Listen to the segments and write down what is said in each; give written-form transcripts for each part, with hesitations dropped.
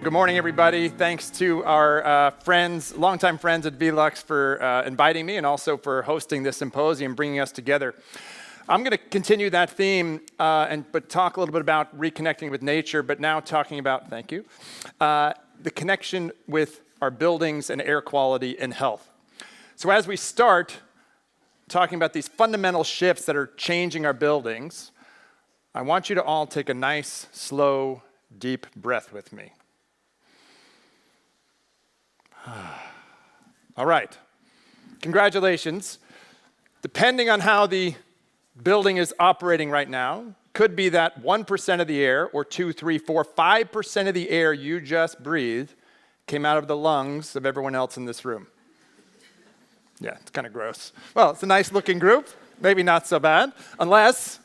Good morning, everybody. Thanks to our longtime friends at VELUX for inviting me and also for hosting this symposium, bringing us together. I'm going to continue that theme but talk a little bit about reconnecting with nature, but now talking about, thank you, the connection with our buildings and air quality and health. So as we start talking about these fundamental shifts that are changing our buildings, I want you to all take a nice, slow, deep breath with me. All right, congratulations. Depending on how the building is operating right now, could be that 1% of the air, or 2, 3, 4, 5% of the air you just breathed came out of the lungs of everyone else in this room. Yeah, it's kind of gross. Well, it's a nice looking group, maybe not so bad, unless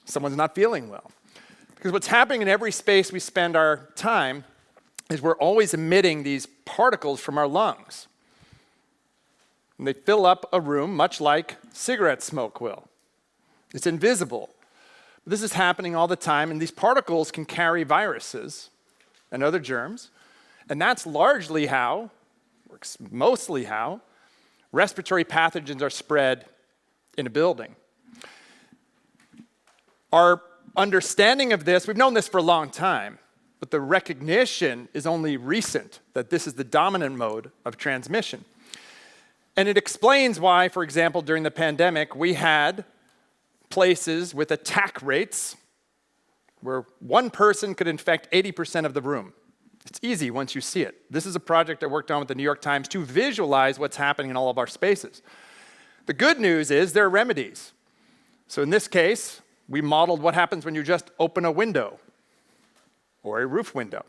someone's not feeling well. Because what's happening in every space we spend our time is we're always emitting these particles from our lungs. And they fill up a room much like cigarette smoke will. It's invisible. This is happening all the time, and these particles can carry viruses and other germs, and that's largely how, or mostly how, respiratory pathogens are spread in a building. Our understanding of this, we've known this for a long time, but the recognition is only recent, that this is the dominant mode of transmission. And it explains why, for example, during the pandemic, we had places with attack rates where one person could infect 80% of the room. It's easy once you see it. This is a project I worked on with the New York Times to visualize what's happening in all of our spaces. The good news is there are remedies. So in this case, we modeled what happens when you just open a window or a roof window.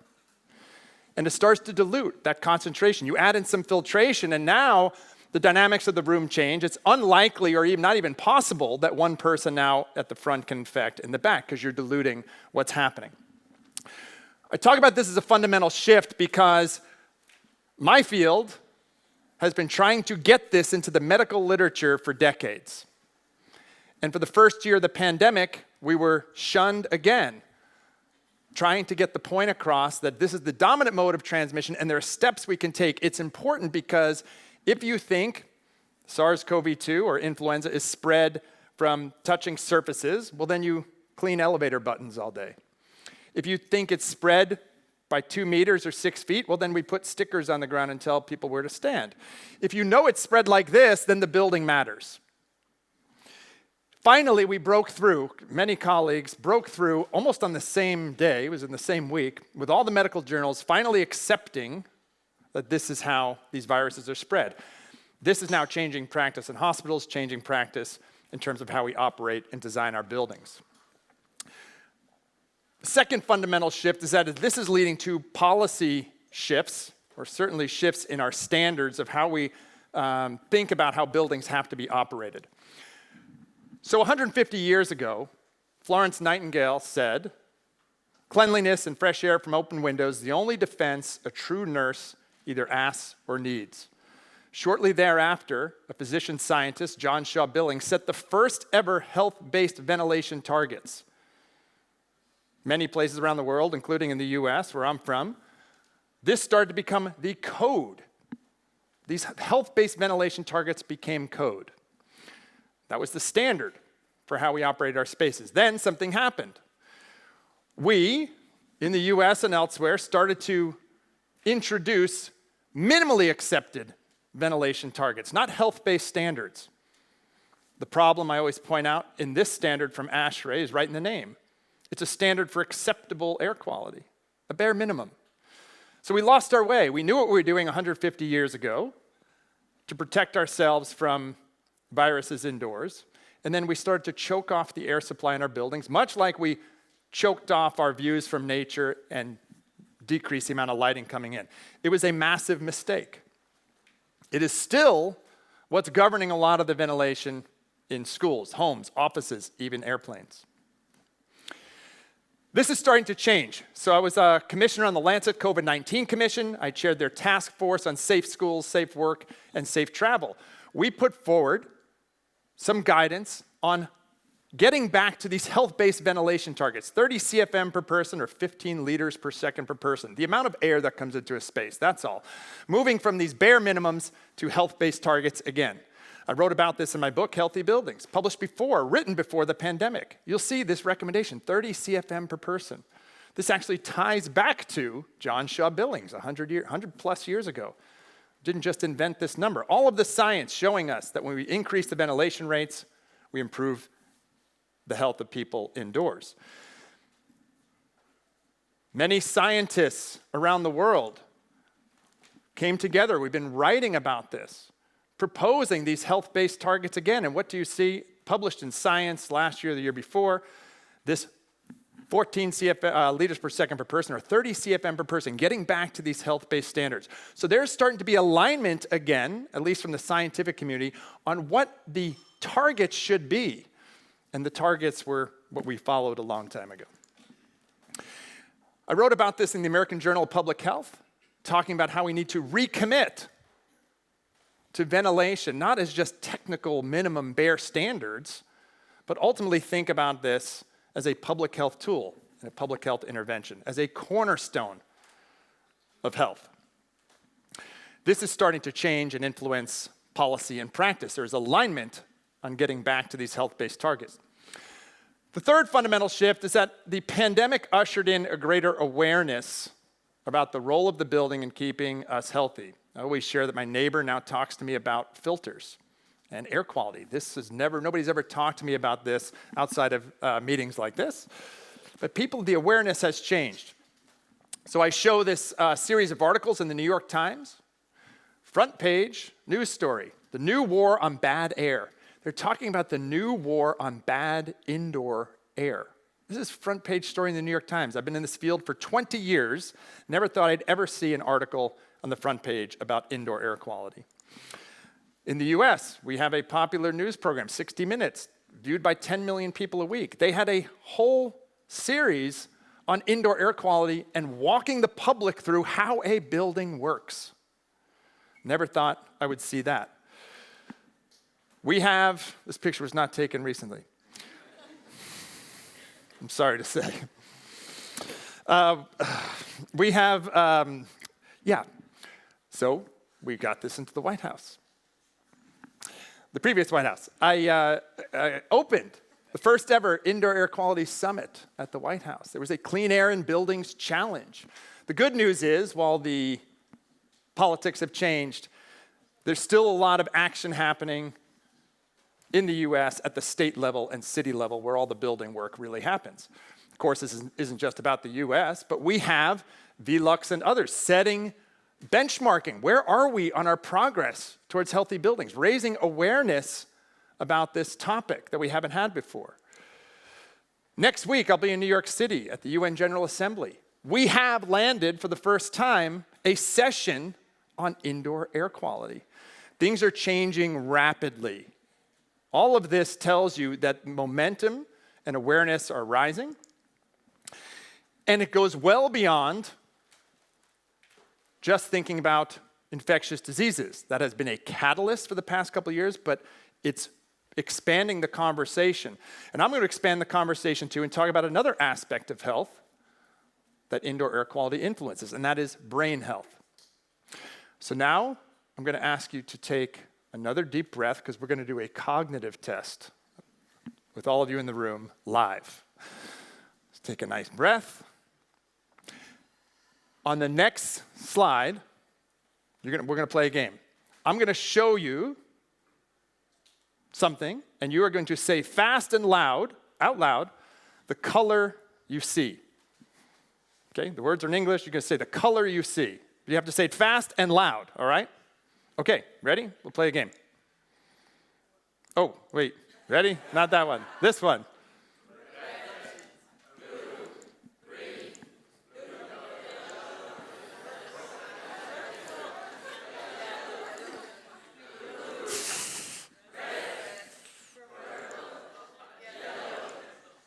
And it starts to dilute that concentration. You add in some filtration, and now the dynamics of the room change. It's unlikely or even not even possible that one person now at the front can infect in the back because you're diluting what's happening. I talk about this as a fundamental shift because my field has been trying to get this into the medical literature for decades. And for the first year of the pandemic, we were shunned again, trying to get the point across that this is the dominant mode of transmission and there are steps we can take. It's important because if you think SARS-CoV-2 or influenza is spread from touching surfaces, well, then you clean elevator buttons all day. If you think it's spread by 2 meters or 6 feet, well, then we put stickers on the ground and tell people where to stand. If you know it's spread like this, then the building matters. Finally, we broke through, many colleagues broke through almost on the same day, it was in the same week, with all the medical journals finally accepting that this is how these viruses are spread. This is now changing practice in hospitals, changing practice in terms of how we operate and design our buildings. The second fundamental shift is that this is leading to policy shifts, or certainly shifts in our standards of how we think about how buildings have to be operated. So 150 years ago, Florence Nightingale said, "Cleanliness and fresh air from open windows is the only defense a true nurse either asks or needs." Shortly thereafter, a physician scientist, John Shaw Billings, set the first ever health-based ventilation targets. Many places around the world, including in the US, where I'm from, this started to become the code. These health-based ventilation targets became code. That was the standard for how we operate our spaces. Then something happened. We, in the US and elsewhere, started to introduce minimally accepted ventilation targets, not health-based standards. The problem I always point out in this standard from ASHRAE is right in the name. It's a standard for acceptable air quality, a bare minimum. So we lost our way. We knew what we were doing 150 years ago to protect ourselves from viruses indoors, and then we started to choke off the air supply in our buildings, much like we choked off our views from nature and decreased the amount of lighting coming in. It was a massive mistake. It is still what's governing a lot of the ventilation in schools, homes, offices, even airplanes. This is starting to change. So I was a commissioner on the Lancet COVID-19 Commission. I chaired their task force on safe schools, safe work, and safe travel. We put forward some guidance on getting back to these health-based ventilation targets, 30 CFM per person or 15 liters per second per person, the amount of air that comes into a space, that's all. Moving from these bare minimums to health-based targets again. I wrote about this in my book, Healthy Buildings, published before, written before the pandemic. You'll see this recommendation, 30 CFM per person. This actually ties back to John Shaw Billings 100 plus years ago. Didn't just invent this number. All of the science showing us that when we increase the ventilation rates, we improve the health of people indoors. Many scientists around the world came together. We've been writing about this, proposing these health-based targets again. And what do you see? Published in Science last year, the year before, this 14 liters per second per person or 30 CFM per person, getting back to these health-based standards. So there's starting to be alignment again, at least from the scientific community, on what the targets should be. And the targets were what we followed a long time ago. I wrote about this in the American Journal of Public Health, talking about how we need to recommit to ventilation, not as just technical minimum bare standards, but ultimately think about this as a public health tool and a public health intervention, as a cornerstone of health. This is starting to change and influence policy and practice. There's alignment on getting back to these health-based targets. The third fundamental shift is that the pandemic ushered in a greater awareness about the role of the building in keeping us healthy. I always share that my neighbor now talks to me about filters and air quality. Nobody's ever talked to me about this outside of meetings like this. But the awareness has changed. So I show this series of articles in the New York Times. Front page, news story, the new war on bad air. They're talking about the new war on bad indoor air. This is front page story in the New York Times. I've been in this field for 20 years. Never thought I'd ever see an article on the front page about indoor air quality. In the US, we have a popular news program, 60 Minutes, viewed by 10 million people a week. They had a whole series on indoor air quality and walking the public through how a building works. Never thought I would see that. This picture was not taken recently. I'm sorry to say. So we got this into the White House. The previous White House. I opened the first ever Indoor Air Quality Summit at the White House. There was a Clean Air in Buildings Challenge. The good news is, while the politics have changed, there's still a lot of action happening in the US at the state level and city level where all the building work really happens. Of course, this isn't just about the US, but we have VELUX and others setting benchmarking. Where are we on our progress towards healthy buildings? Raising awareness about this topic that we haven't had before. Next week, I'll be in New York City at the UN General Assembly. We have landed for the first time a session on indoor air quality. Things are changing rapidly. All of this tells you that momentum and awareness are rising. And it goes well beyond just thinking about infectious diseases. That has been a catalyst for the past couple of years, but it's expanding the conversation. And I'm going to expand the conversation too and talk about another aspect of health that indoor air quality influences, and that is brain health. So now I'm going to ask you to take another deep breath because we're going to do a cognitive test with all of you in the room live. Let's take a nice breath. On the next slide, we're going to play a game. I'm going to show you something, and you are going to say fast and loud, out loud, the color you see. Okay, the words are in English. You're going to say the color you see. You have to say it fast and loud, all right? Okay, ready? We'll play a game. Oh, wait, ready? Not that one. This one.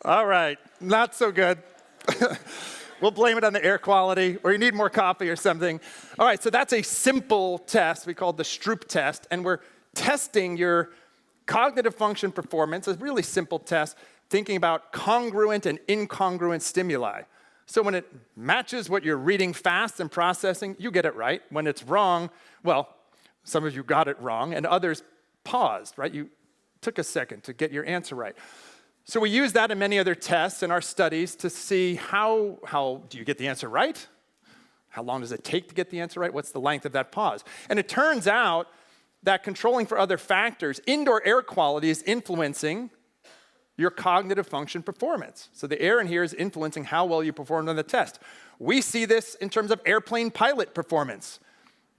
All right, not so good. We'll blame it on the air quality, or you need more coffee or something. All right, so that's a simple test we call the Stroop test, and we're testing your cognitive function performance, a really simple test, thinking about congruent and incongruent stimuli. So when it matches what you're reading fast and processing, you get it right. When it's wrong, well, some of you got it wrong, and others paused, right? You took a second to get your answer right. So we use that in many other tests in our studies to see how do you get the answer right? How long does it take to get the answer right? What's the length of that pause? And it turns out that controlling for other factors, indoor air quality is influencing your cognitive function performance. So the air in here is influencing how well you performed on the test. We see this in terms of airplane pilot performance.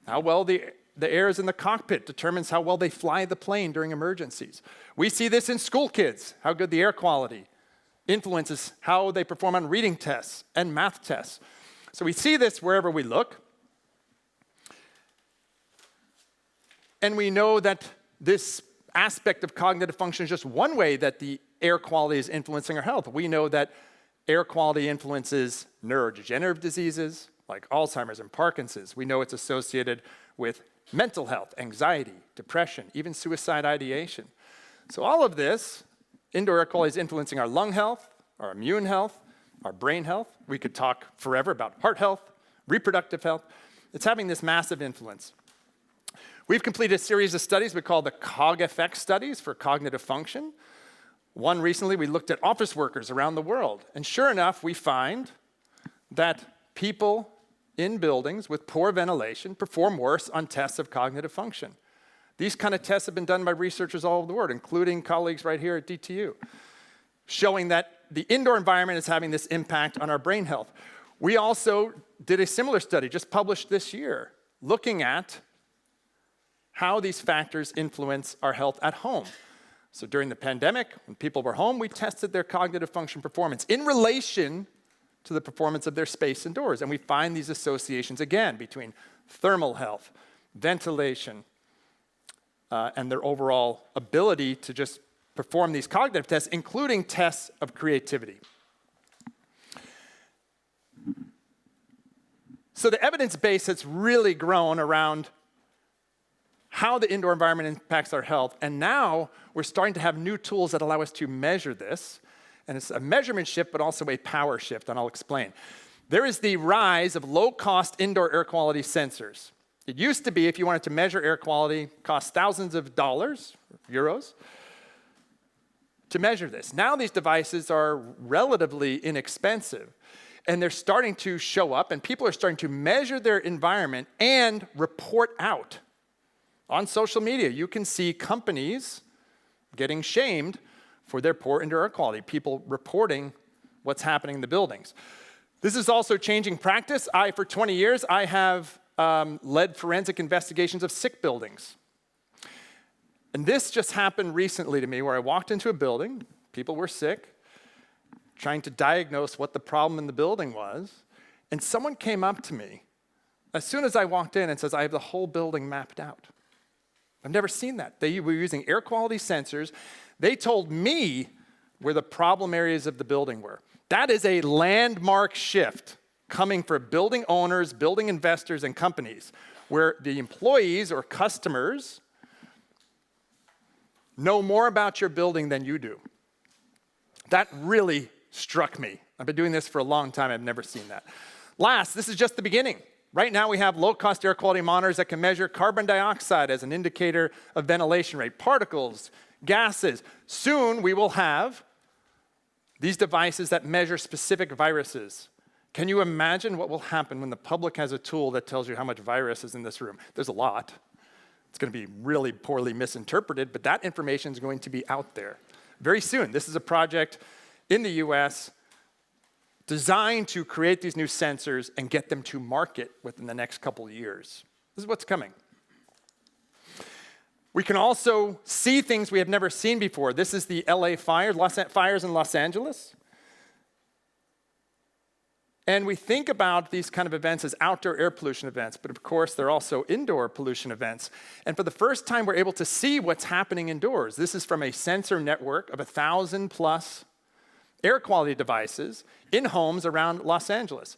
How well the air is in the cockpit determines how well they fly the plane during emergencies. We see this in school kids, how good the air quality influences how they perform on reading tests and math tests. So we see this wherever we look. And we know that this aspect of cognitive function is just one way that the air quality is influencing our health. We know that air quality influences neurodegenerative diseases like Alzheimer's and Parkinson's. We know it's associated with mental health, anxiety, depression, even suicide ideation. So all of this, indoor air quality is influencing our lung health, our immune health, our brain health. We could talk forever about heart health, reproductive health. It's having this massive influence. We've completed a series of studies we call the CogFX studies for cognitive function. One recently, we looked at office workers around the world. And sure enough, we find that people in buildings with poor ventilation perform worse on tests of cognitive function. These kind of tests have been done by researchers all over the world, including colleagues right here at DTU, showing that the indoor environment is having this impact on our brain health. We also did a similar study, just published this year, looking at how these factors influence our health at home. So during the pandemic, when people were home, we tested their cognitive function performance in relation to the performance of their space indoors. And we find these associations, again, between thermal health, ventilation, and their overall ability to just perform these cognitive tests, including tests of creativity. So the evidence base has really grown around how the indoor environment impacts our health, and now we're starting to have new tools that allow us to measure this, and it's a measurement shift, but also a power shift, and I'll explain. There is the rise of low-cost indoor air quality sensors. It used to be, if you wanted to measure air quality, cost thousands of dollars, euros, to measure this. Now these devices are relatively inexpensive, and they're starting to show up, and people are starting to measure their environment and report out. On social media, you can see companies getting shamed for their poor indoor air quality, people reporting what's happening in the buildings. This is also changing practice. For 20 years, I have led forensic investigations of sick buildings. And this just happened recently to me, where I walked into a building, people were sick, trying to diagnose what the problem in the building was, and someone came up to me as soon as I walked in and says, "I have the whole building mapped out." I've never seen that. They were using air quality sensors. They told me where the problem areas of the building were. That is a landmark shift coming for building owners, building investors, and companies, where the employees or customers know more about your building than you do. That really struck me. I've been doing this for a long time. I've never seen that. Last, this is just the beginning. Right now, we have low-cost air quality monitors that can measure carbon dioxide as an indicator of ventilation rate, particles, gases. Soon, we will have these devices that measure specific viruses. Can you imagine what will happen when the public has a tool that tells you how much virus is in this room? There's a lot. It's going to be really poorly misinterpreted, but that information is going to be out there very soon. This is a project in the US designed to create these new sensors and get them to market within the next couple of years. This is what's coming. We can also see things we have never seen before. This is the LA fires in Los Angeles. And we think about these kind of events as outdoor air pollution events, but of course, they're also indoor pollution events. And for the first time, we're able to see what's happening indoors. This is from a sensor network of 1,000 plus air quality devices in homes around Los Angeles.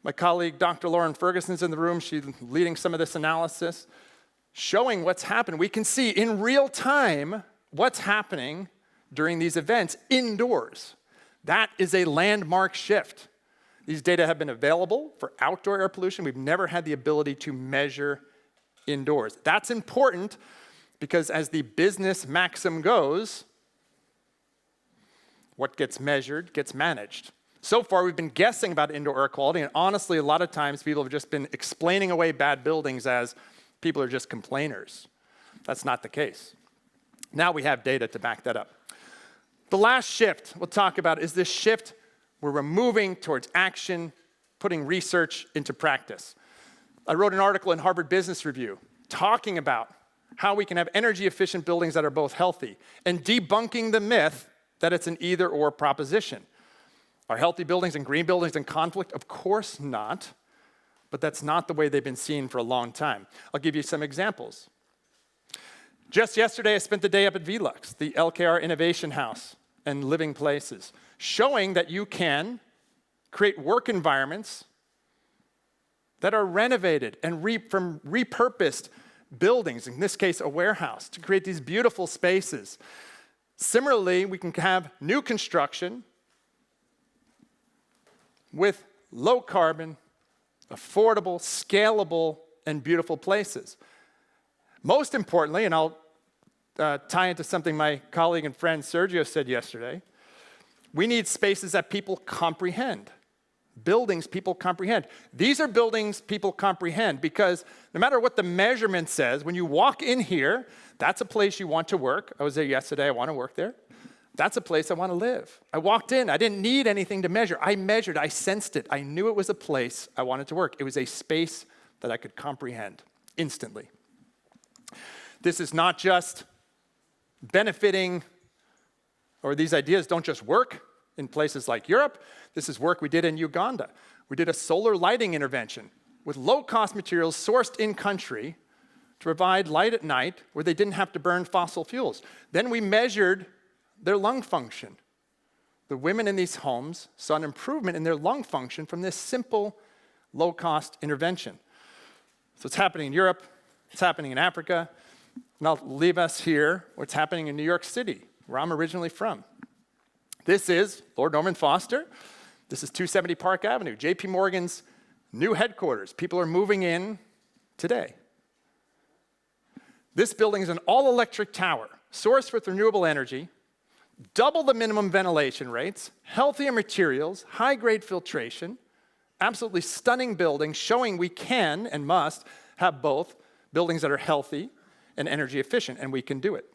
My colleague, Dr. Lauren Ferguson's in the room. She's leading some of this analysis, showing what's happened. We can see in real time what's happening during these events indoors. That is a landmark shift. These data have been available for outdoor air pollution. We've never had the ability to measure indoors. That's important because as the business maxim goes, what gets measured gets managed. So far, we've been guessing about indoor air quality, and honestly, a lot of times people have just been explaining away bad buildings as people are just complainers. That's not the case. Now we have data to back that up. The last shift we'll talk about is this shift where we're moving towards action, putting research into practice. I wrote an article in Harvard Business Review talking about how we can have energy-efficient buildings that are both healthy and debunking the myth that it's an either-or proposition. Are healthy buildings and green buildings in conflict? Of course not, but that's not the way they've been seen for a long time. I'll give you some examples. Just yesterday, I spent the day up at VELUX, the LKR Innovation House and Living Places, showing that you can create work environments that are renovated and from repurposed buildings, in this case, a warehouse, to create these beautiful spaces. Similarly, we can have new construction with low carbon, affordable, scalable, and beautiful places. Most importantly, and I'll tie into something my colleague and friend Sergio said yesterday, we need spaces that people comprehend. Buildings people comprehend. These are buildings people comprehend because no matter what the measurement says, when you walk in here, that's a place you want to work. I was there yesterday, I want to work there. That's a place I want to live. I walked in, I didn't need anything to measure. I measured, I sensed it. I knew it was a place I wanted to work. It was a space that I could comprehend instantly. This is not just benefiting, or these ideas don't just work in places like Europe. This is work we did in Uganda. We did a solar lighting intervention with low-cost materials sourced in-country to provide light at night where they didn't have to burn fossil fuels. Then we measured their lung function. The women in these homes saw an improvement in their lung function from this simple, low-cost intervention. So it's happening in Europe, it's happening in Africa, and I'll leave us here what's happening in New York City, where I'm originally from. This is Lord Norman Foster. This is 270 Park Avenue, JP Morgan's new headquarters. People are moving in today. This building is an all-electric tower, sourced with renewable energy, double the minimum ventilation rates, healthier materials, high-grade filtration, absolutely stunning building showing we can and must have both buildings that are healthy and energy efficient, and we can do it.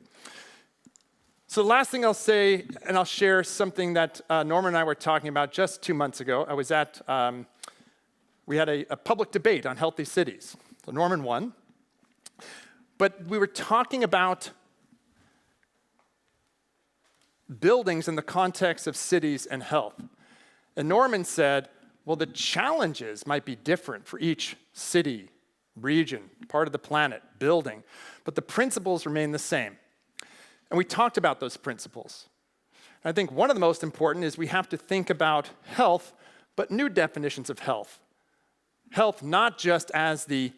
So the last thing I'll say, and I'll share something that Norman and I were talking about just 2 months ago. I was at, we had a public debate on healthy cities. So Norman won. But we were talking about buildings in the context of cities and health. And Norman said, well, the challenges might be different for each city, region, part of the planet, building, but the principles remain the same. And we talked about those principles. I think one of the most important is we have to think about health, but new definitions of health. Health not just as the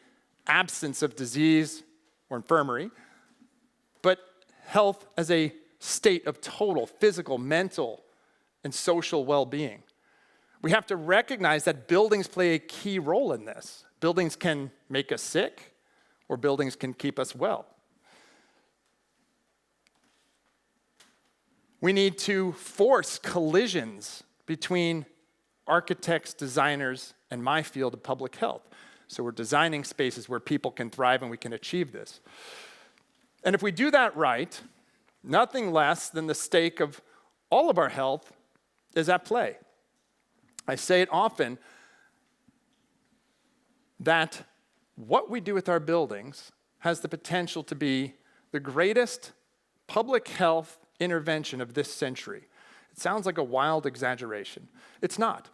absence of disease or infirmary, but health as a state of total physical, mental, and social well-being. We have to recognize that buildings play a key role in this. Buildings can make us sick, or buildings can keep us well. We need to force collisions between architects, designers, and my field of public health. So we're designing spaces where people can thrive and we can achieve this. And if we do that right, nothing less than the stake of all of our health is at play. I say it often that what we do with our buildings has the potential to be the greatest public health intervention of this century. It sounds like a wild exaggeration. It's not.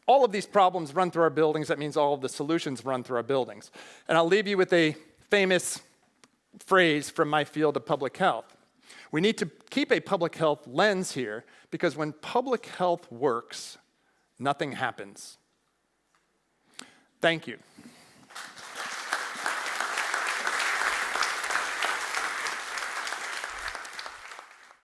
All of these problems run through our buildings. That means all of the solutions run through our buildings. And I'll leave you with a famous phrase from my field of public health. We need to keep a public health lens here because when public health works, nothing happens. Thank you.